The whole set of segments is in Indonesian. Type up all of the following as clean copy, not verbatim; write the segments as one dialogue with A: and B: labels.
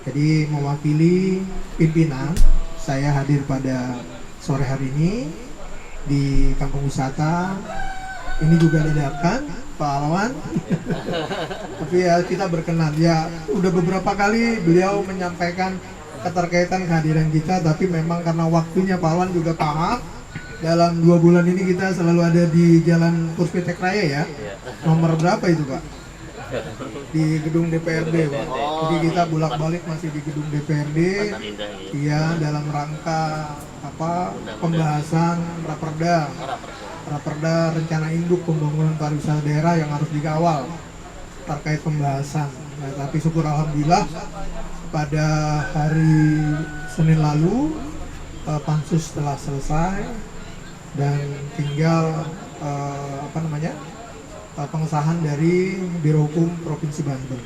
A: Jadi mewakili pimpinan, saya hadir pada sore hari ini di kampung wisata. Ini juga dadakan Pak Alwan. Tapi ya kita berkenan. Ya udah beberapa kali beliau menyampaikan keterkaitan kehadiran kita, tapi memang karena waktunya Pak Alwan juga paham. Dalam 2 bulan ini kita selalu ada di Jalan Puspitek Raya ya. Nomor berapa itu Pak? Di gedung DPRD Pak. Jadi kita bolak-balik masih di gedung DPRD. Iya, dalam rangka pembahasan Raperda rencana induk pembangunan pariwisata daerah yang harus dikawal terkait pembahasan. Nah, tapi syukur alhamdulillah pada hari Senin lalu pansus telah selesai dan tinggal pengesahan dari Biro Hukum Provinsi Banten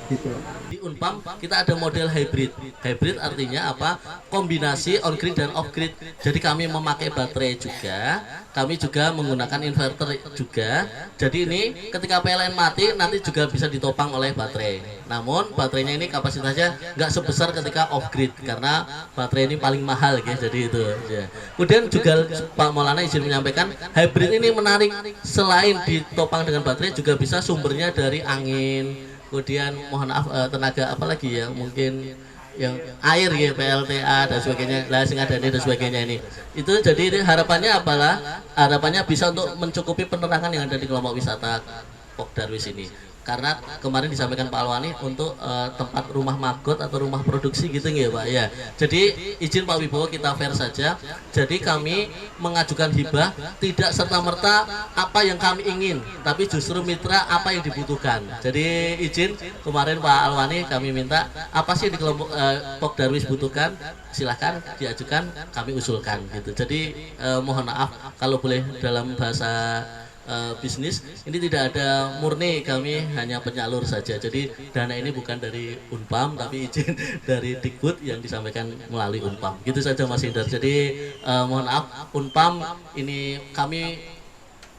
A: gitu.
B: Di Unpam kita ada model hybrid. Hybrid artinya apa? Kombinasi on grid dan off grid. Jadi kami memakai baterai juga, kami juga menggunakan inverter juga. Jadi ini ketika PLN mati nanti juga bisa ditopang oleh baterai. Namun baterainya ini kapasitasnya nggak sebesar ketika off grid karena baterai ini paling mahal guys. Jadi itu ya. Kemudian juga Pak Maulana izin menyampaikan hybrid ini menarik, selain ditopang dengan baterai juga bisa sumbernya dari angin. Kemudian mohon maaf tenaga apa lagi ya, mungkin yang air ya, PLTA dan sebagainya, dan sebagainya ini. Itu jadi ini harapannya harapannya bisa untuk mencukupi penerangan yang ada di kelompok wisata Pok Darwis ini. Karena kemarin disampaikan Pak Alwani untuk tempat rumah magot atau rumah produksi gitu ya Pak ya. Jadi izin Pak Wibowo kita fair saja. Jadi kami mengajukan hibah tidak serta-merta apa yang kami ingin, tapi justru mitra apa yang dibutuhkan. Jadi izin kemarin Pak Alwani kami minta apa sih di kelompok Pok Darwis butuhkan, silahkan diajukan, kami usulkan gitu. Jadi mohon maaf kalau boleh dalam bahasa bisnis ini tidak ada murni, kami hanya penyalur saja. Jadi dana ini bukan dari Unpam tapi izin dari Dikbud yang disampaikan melalui Unpam. Gitu saja Mas Indar. Jadi mohon maaf Unpam ini kami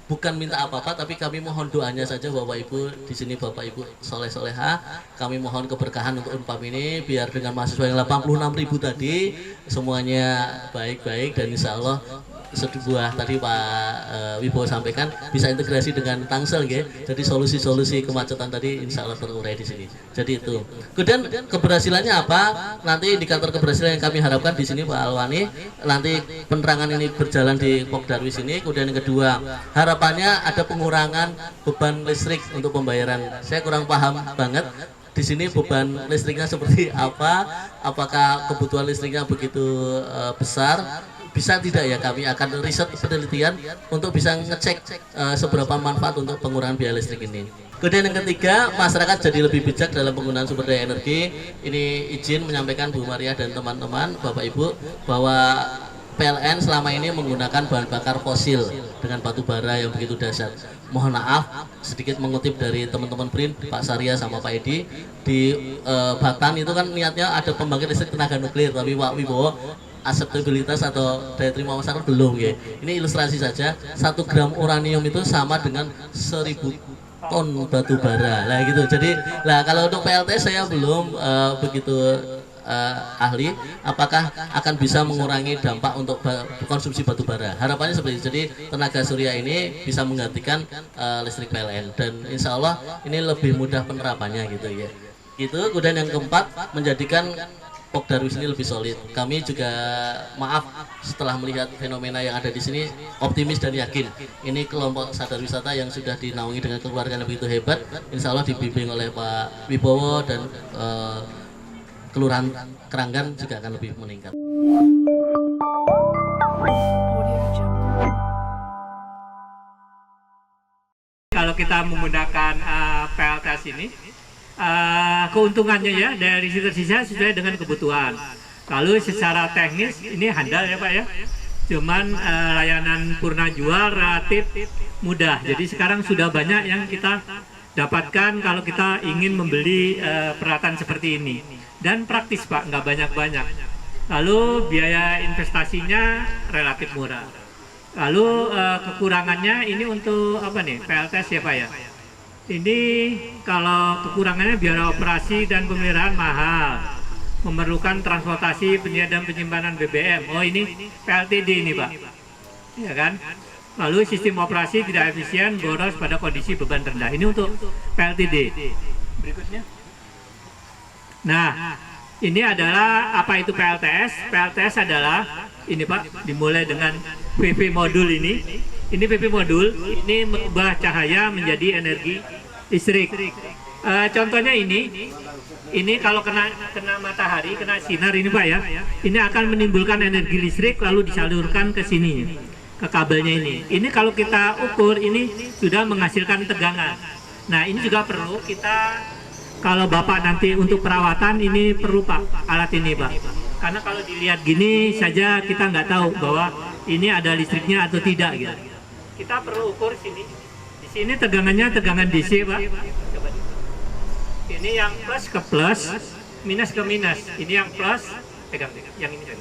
B: bukan minta apa-apa tapi kami mohon doanya saja Bapak Ibu di sini, Bapak Ibu soleh soleha. Kami mohon keberkahan untuk Unpam ini biar dengan mahasiswa yang 86.000 tadi semuanya baik-baik dan insya Allah sebuah tadi Pak Wibowo sampaikan bisa integrasi dengan Tangsel ya. Jadi solusi-solusi kemacetan tadi insya Allah terurai di sini. Jadi itu. Kemudian keberhasilannya apa? Nanti indikator keberhasilan yang kami harapkan di sini Pak Alwani, nanti penerangan ini berjalan di Pok Darwis ini. Kemudian yang kedua, harapannya ada pengurangan beban listrik untuk pembayaran. Saya kurang paham banget di sini beban listriknya seperti apa? Apakah kebutuhan listriknya begitu besar? Bisa tidak ya, kami akan riset penelitian untuk bisa ngecek seberapa manfaat untuk pengurangan biaya listrik ini. Kemudian yang ketiga, masyarakat jadi lebih bijak dalam penggunaan sumber daya energi. Ini izin menyampaikan Bu Maria dan teman-teman, Bapak Ibu, bahwa PLN selama ini menggunakan bahan bakar fosil dengan batu bara yang begitu dahsyat. Mohon maaf, sedikit mengutip dari teman-teman BRIN, Pak Sarya sama Pak Edi, di Batan itu kan niatnya ada pembangkit listrik tenaga nuklir, tapi Pak Wibowo akseptabilitas atau daya terima masyarakat belum ya. Ini ilustrasi saja, 1 gram uranium itu sama dengan 1000 ton batu bara lah gitu. Jadi lah kalau untuk PLT saya belum begitu ahli apakah akan bisa mengurangi dampak untuk konsumsi batu bara. Harapannya seperti itu. Jadi tenaga surya ini bisa menggantikan listrik PLN dan insya Allah ini lebih mudah penerapannya gitu ya. Itu. Kemudian yang keempat, menjadikan Pok Darwis ini lebih solid. Kami juga maaf setelah melihat fenomena yang ada di sini optimis dan yakin ini kelompok sadar wisata yang sudah dinaungi dengan keluarga yang begitu hebat, insya Allah dibimbing oleh Pak Wibowo dan Kelurahan Keranggan juga akan lebih meningkat.
C: Kalau kita menggunakan PLTS ini, keuntungannya ya dari tersisa sesuai dengan kebutuhan. Lalu secara teknis ini handal ya Pak ya. Cuman layanan purna jual relatif mudah. Jadi sekarang sudah banyak yang kita dapatkan kalau kita ingin membeli peralatan seperti ini. Dan praktis Pak, nggak banyak-banyak. Lalu biaya investasinya relatif murah. Lalu kekurangannya ini untuk apa nih? PLTS ya Pak ya. Ini kalau kekurangannya biaya operasi dan pemeliharaan mahal. memerlukan transportasi dan penyimpanan BBM. Oh, ini PLTD ini, Pak. Ya kan? Lalu sistem operasi tidak efisien, boros pada kondisi beban rendah. Ini untuk PLTD. Berikutnya. Nah, ini adalah apa itu PLTS? PLTS adalah ini, Pak, dimulai dengan PV modul ini. Ini PV modul, ini mengubah cahaya menjadi energi listrik. Contohnya ini kalau kena matahari, kena sinar ini, Pak, ya. Ini akan menimbulkan energi listrik lalu disalurkan ke sini, ke kabelnya ini. Ini kalau kita ukur ini sudah menghasilkan tegangan. Nah, ini juga perlu kita, kalau Bapak nanti untuk perawatan ini perlu, Pak, alat ini, Pak. Karena kalau dilihat gini saja kita nggak tahu bahwa ini ada listriknya atau tidak gitu. Kita perlu ukur sini. Di sini tegangannya tegangan DC, Pak. Coba. Ini yang plus ke plus, minus ke minus. Ini yang plus, pegang. Yang ini kan.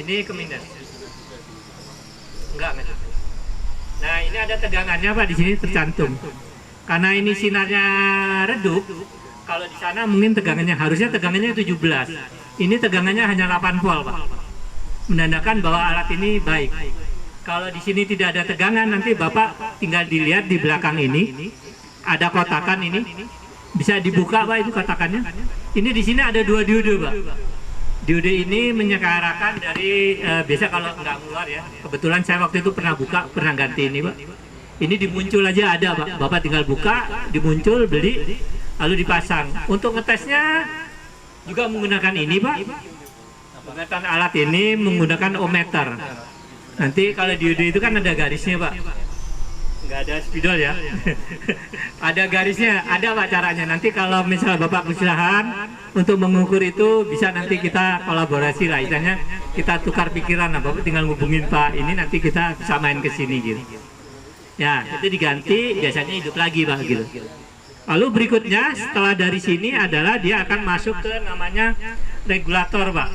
C: Ini ke minus. Enggak. Nah, ini ada tegangannya, Pak, di sini tercantum. Karena ini sinarnya redup, kalau di sana mungkin tegangannya harusnya tegangannya 17. Ini tegangannya hanya 8 volt, Pak. Menandakan bahwa alat ini baik. Kalau di sini tidak ada tegangan, nanti Bapak tinggal dilihat di belakang ini ada kotakan ini. Bisa dibuka, Pak, itu kotakannya. Ini di sini ada 2 diode, Pak. Diode ini menyekarakan dari biasa kalau nggak keluar ya. Kebetulan saya waktu itu pernah buka, pernah ganti ini, Pak. Ini dimuncul aja ada, Pak. Bapak tinggal buka, dimuncul, beli, lalu dipasang. Untuk ngetesnya juga menggunakan ini, Pak. Penggunaan alat ini menggunakan ohmmeter. Nanti kalau diode itu kan ada garisnya, Pak. Nggak ada spidol ya. Ada garisnya, ada, Pak, caranya. Nanti kalau misalnya Bapak kesusahan untuk mengukur itu, bisa nanti kita kolaborasi lah. Istilahnya kita tukar pikiran lah. Bapak tinggal ngubungin Pak ini, nanti kita bisa main ke sini gitu. Ya, itu diganti, biasanya hidup lagi, Pak, gitu. Lalu berikutnya setelah dari sini adalah dia akan masuk ke namanya regulator, Pak.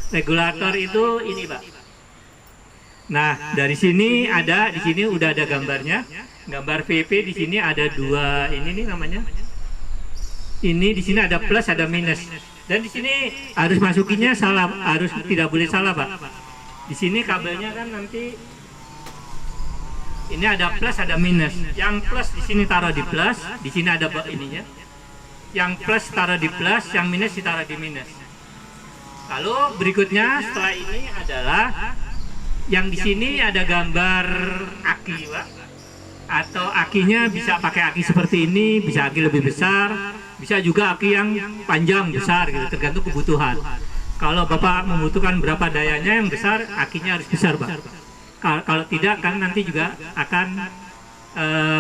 C: Regulator itu ini, Pak. Nah, dari sini ada, di sini udah ada gambarnya. Gambar VP di sini ada 2 ini nih namanya. Ini di sini ada plus, ada minus. Dan di sini harus masukinnya salah, harus tidak boleh salah, Pak. Di sini kabelnya kan nanti ini ada plus, ada minus. Yang plus di sini taruh di plus, di sini ada ininya. Yang plus taruh di plus, yang minus ditaruh di minus. Lalu berikutnya setelah ini adalah yang di sini ada gambar aki, Pak. Atau akinya bisa pakai aki seperti ini, bisa aki lebih besar, bisa juga aki yang panjang besar gitu, tergantung kebutuhan. Kalau Bapak membutuhkan berapa dayanya yang besar, akinya harus besar, Pak. Kalau tidak kan nanti juga akan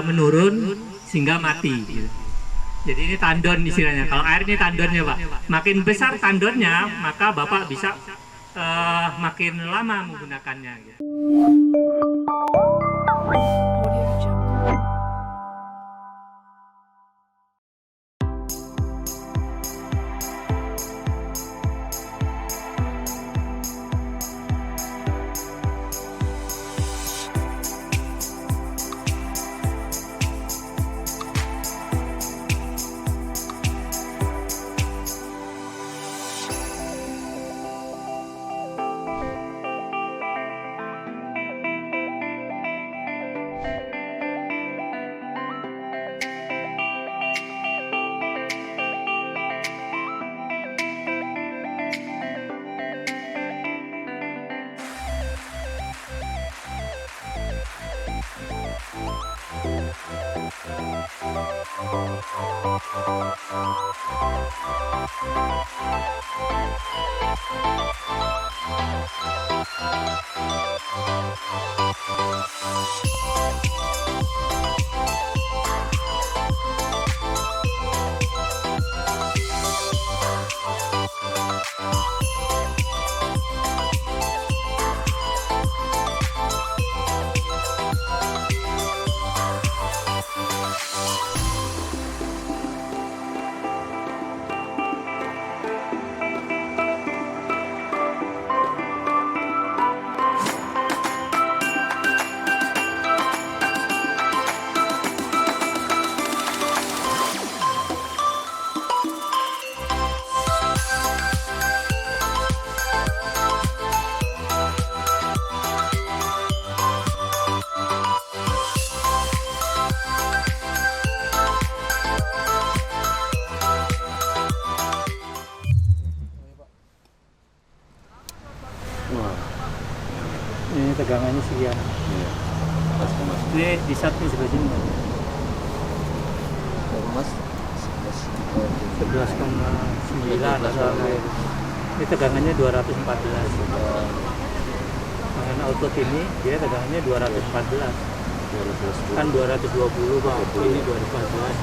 C: menurun sehingga mati gitu. Jadi ini tandon istilahnya. Kalau air ini tandonnya, Pak. Makin besar tandonnya, maka Bapak bisa makin lama menggunakannya gitu. Iya. Ini di samping sebelah sini.
D: Mas
C: 11,9 misalnya. Ini tegangannya 214. Dengan output ini dia tegangannya 214. Kan 220 Bang. Ini 214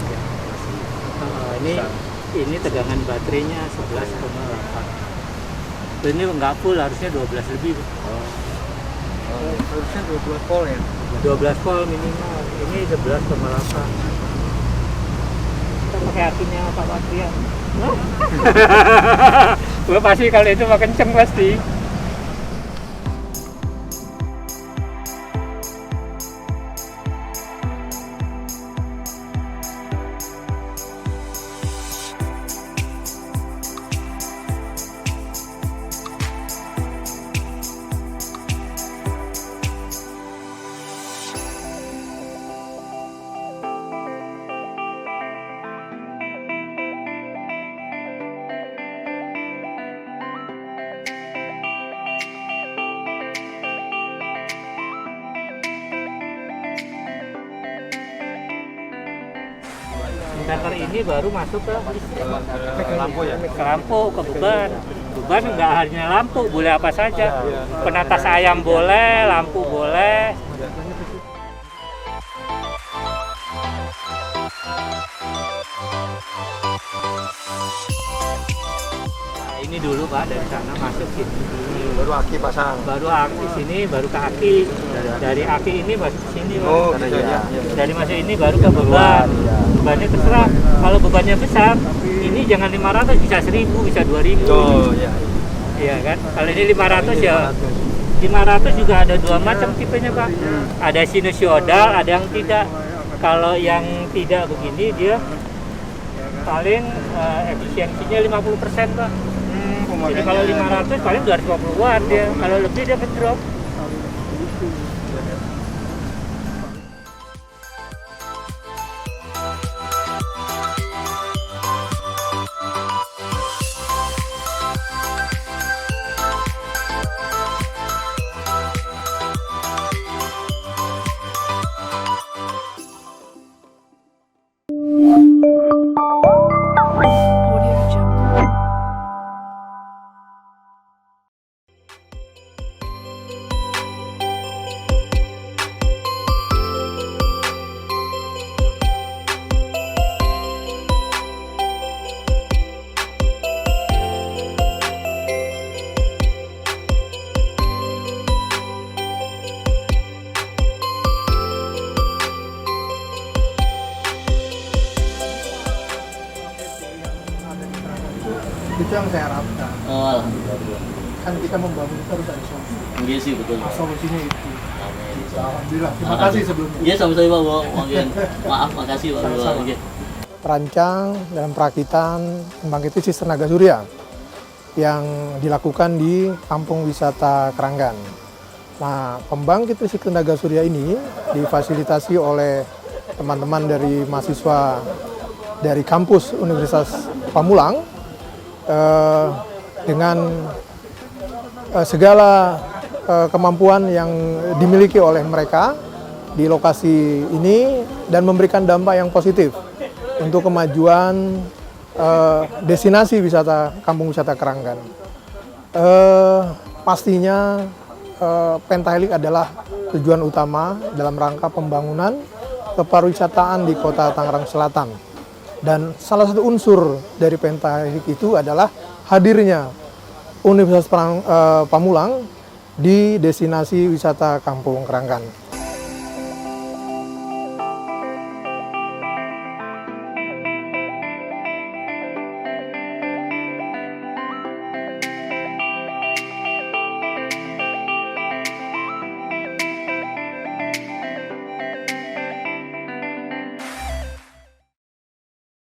C: ya. Ini tegangan baterainya 11,8. Ini nggak full, harusnya 12 lebih.
D: harusnya 12 volt ya.
C: 12 volt minimal. Ini 11,8. Kita pakai akinya Pak Patrian. Gue pasti kalau itu mah kenceng pasti. Inverter ini baru masuk ke
D: Lampu ya.
C: ke lampu, ke beban. Beban nggak hanya lampu, boleh apa saja. Penatas ayam boleh, lampu boleh. Nah, ini dulu Pak, dari sana masuk sini.
D: Baru aki pasang.
C: Baru aki sini, baru ke aki. Dari aki ini masuk ke sini Pak.
D: Oh, gitu ya.
C: Dari masuk ini baru ke beban. Bebannya terserah. Kalau bebannya besar, ini jangan 500, bisa 1000, bisa 2000.
D: Oh, ya.
C: Iya kan? Kalau ini 500 ya. 500 juga ada dua macam tipenya Pak. Ada sinusoidal, ada yang tidak. Kalau yang tidak begini dia paling efisiensinya 50% Pak. Jadi kalau 500 paling 250 watt dia. Kalau lebih dia ngedrop.
E: Audio Jungle.
A: Itu yang saya harapkan.
B: Oh, alhamdulillah.
A: Kan kita membangun itu harus ada solusi.
B: Iya sih betul.
A: Nah, solusinya itu.
B: Amin.
A: Alhamdulillah. Terima kasih sebelumnya.
B: Iya sama-sama Pak. Mungkin maaf, makasih Pak.
A: Sama-sama.
B: Iya.
A: Perancang dalam perakitan pembangkit listrik tenaga surya yang dilakukan di Kampung Wisata Keranggan. Nah, pembangkit listrik tenaga surya ini difasilitasi oleh teman-teman dari mahasiswa dari kampus Universitas Pamulang dengan segala kemampuan yang dimiliki oleh mereka di lokasi ini dan memberikan dampak yang positif untuk kemajuan destinasi wisata Kampung Wisata Keranggan. Pastinya Pentahelix adalah tujuan utama dalam rangka pembangunan kepariwisataan di Kota Tangerang Selatan. Dan salah satu unsur dari Pentahelix itu adalah hadirnya Universitas Pamulang di destinasi wisata Kampung Keranggan.